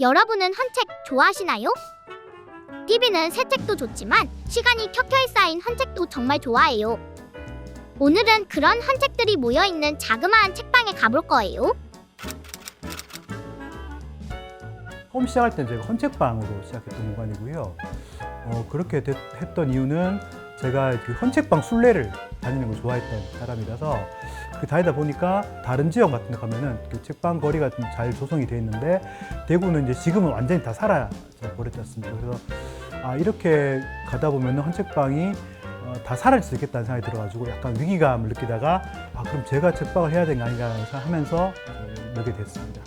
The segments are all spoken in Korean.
여러분은 헌책 좋아하시나요? TV는 새 책도 좋지만 시간이 켜켜이 쌓인 헌책도 정말 좋아해요. 오늘은 그런 헌책들이 모여있는 자그마한 책방에 가볼 거예요. 처음 시작할 때는 제가 헌책방으로 시작했던 공간이고요. 그렇게 했던 이유는 제가 그 헌책방 순례를 다니는 걸 좋아했던 사람이라서 그 다니다 보니까 다른 지역 같은 데 가면은 그 책방 거리가 좀 잘 조성이 돼 있는데 대구는 이제 지금은 완전히 다 사라져 버렸지 않습니까? 그래서 이렇게 가다 보면 헌책방이 다 사라질 수 있겠다는 생각이 들어가지고 약간 위기감을 느끼다가 그럼 제가 책방을 해야 되는 게 아닌가 하면서 여게 됐습니다.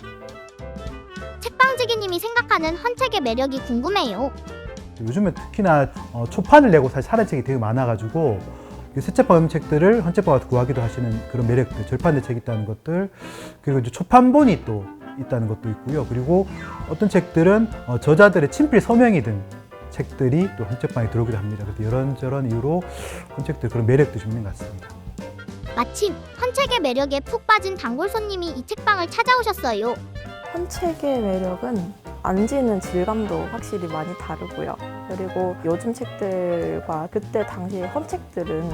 책방지기님이 생각하는 헌책의 매력이 궁금해요. 요즘에 특히나 초판을 내고 사실 사라진 책이 되게 많아가지고 새 책방 책들을 헌책방에서 구하기도 하시는 그런 매력들, 절판된 책이 있다는 것들, 그리고 이제 초판본이 또 있다는 것도 있고요. 그리고 어떤 책들은 저자들의 친필 서명이 든 책들이 또 헌책방에 들어오기도 합니다. 그래서 이런저런 이유로 헌책들 그런 매력도 좀 있는 것 같습니다. 마침 헌책의 매력에 푹 빠진 단골 손님이 이 책방을 찾아오셨어요. 헌책의 매력은 앉는 질감도 확실히 많이 다르고요. 그리고 요즘 책들과 그때 당시 헌책들은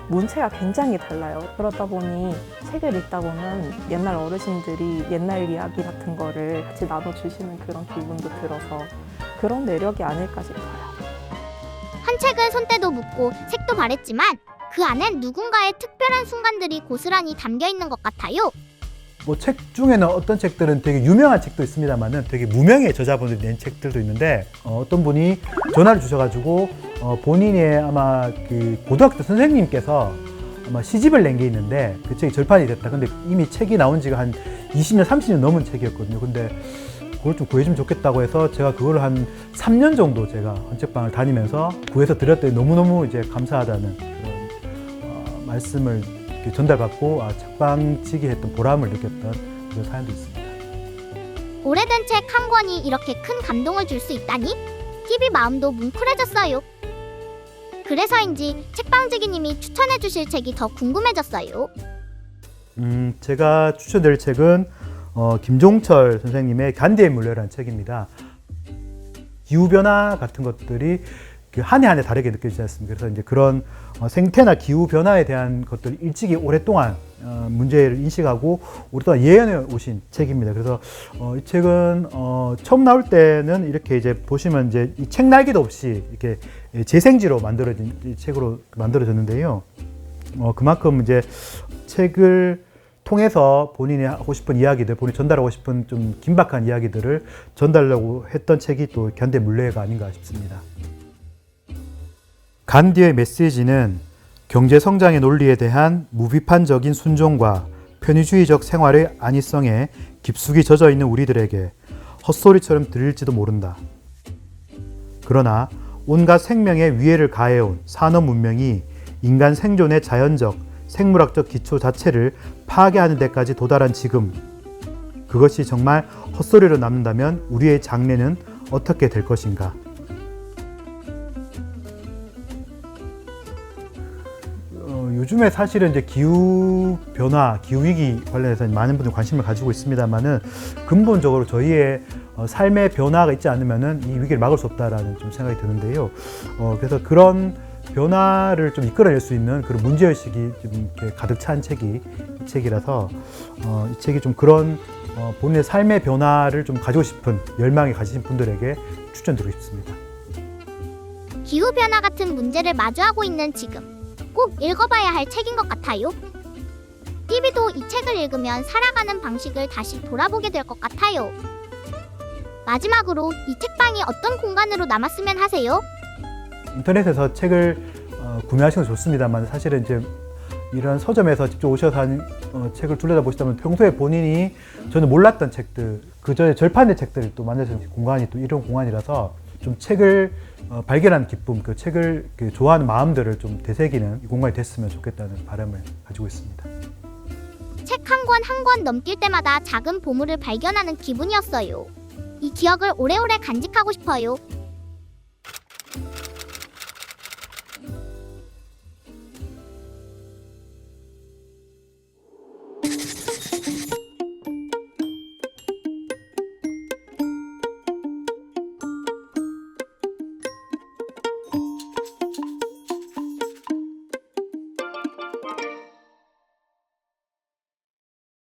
문체가 굉장히 달라요. 그러다 보니 책을 읽다 보면 옛날 어르신들이 옛날 이야기 같은 거를 같이 나눠주시는 그런 기분도 들어서 그런 매력이 아닐까 싶어요. 헌책은 손때도 묻고 색도 바랬지만 그 안엔 누군가의 특별한 순간들이 고스란히 담겨 있는 것 같아요. 책 중에는 어떤 책들은 되게 유명한 책도 있습니다만은 되게 무명의 저자분들이 낸 책들도 있는데 어떤 분이 전화를 주셔가지고 본인의 아마 그 고등학교 선생님께서 아마 시집을 낸 게 있는데 그 책이 절판이 됐다. 근데 이미 책이 나온 지가 한 20년, 30년 넘은 책이었거든요. 근데 그걸 좀 구해주면 좋겠다고 해서 제가 그걸 한 3년 정도 제가 헌책방을 다니면서 구해서 드렸더니 너무너무 이제 감사하다는 그런 말씀을 전달받고 책방지기 했던 보람을 느꼈던 그런 사연도 있습니다. 오래된 책 한 권이 이렇게 큰 감동을 줄 수 있다니 TV 마음도 뭉클해졌어요. 그래서인지 책방지기님이 추천해 주실 책이 더 궁금해졌어요. 제가 추천드릴 책은 김종철 선생님의 간디의 물레라는 책입니다. 기후변화 같은 것들이 한 해 한 해 다르게 느껴지지 않습니까? 그래서 이제 그런 생태나 기후 변화에 대한 것들을 일찍이 오랫동안 문제를 인식하고 오랫동안 예언해 오신 책입니다. 그래서 이 책은 처음 나올 때는 이렇게 이제 보시면 이제 이 책 날개도 없이 이렇게 재생지로 만들어진 이 책으로 만들어졌는데요. 그만큼 이제 책을 통해서 본인이 하고 싶은 이야기들, 본인이 전달하고 싶은 좀 긴박한 이야기들을 전달하려고 했던 책이 또 간디의 물레가 아닌가 싶습니다. 간디의 메시지는 경제 성장의 논리에 대한 무비판적인 순종과 편의주의적 생활의 안위성에 깊숙이 젖어 있는 우리들에게 헛소리처럼 들릴지도 모른다. 그러나 온갖 생명에 위해를 가해온 산업 문명이 인간 생존의 자연적, 생물학적 기초 자체를 파괴하는 데까지 도달한 지금, 그것이 정말 헛소리로 남는다면 우리의 장래는 어떻게 될 것인가? 요즘에 사실은 이제 기후 변화, 기후 위기 관련해서 많은 분들이 관심을 가지고 있습니다만은 근본적으로 저희의 삶의 변화가 있지 않으면은 이 위기를 막을 수 없다라는 좀 생각이 드는데요. 그래서 그런 변화를 좀 이끌어낼 수 있는 그런 문제의식이 좀 이렇게 가득 찬 책이 이 책이라서 이 책이 좀 그런 본인의 삶의 변화를 좀 가지고 싶은 열망이 가지신 분들에게 추천드리고 싶습니다. 기후변화 같은 문제를 마주하고 있는 지금 꼭 읽어봐야 할 책인 것 같아요. TV도 이 책을 읽으면 살아가는 방식을 다시 돌아보게 될 것 같아요. 마지막으로 이 책방이 어떤 공간으로 남았으면 하세요? 인터넷에서 책을 구매하시는 건 좋습니다만 사실은 이제 이런 서점에서 직접 오셔서 책을 둘러다보시다면 평소에 본인이 저는 몰랐던 책들, 그전에 절판된 책들을 또 만날 수 있는 공간이 또 이런 공간이라서 좀 책을 발견하는 기쁨, 그 책을 좋아하는 마음들을 좀 되새기는 이 공간이 됐으면 좋겠다는 바람을 가지고 있습니다. 책 한 권 한 권 넘길 때마다 작은 보물을 발견하는 기분이었어요. 이 기억을 오래오래 간직하고 싶어요.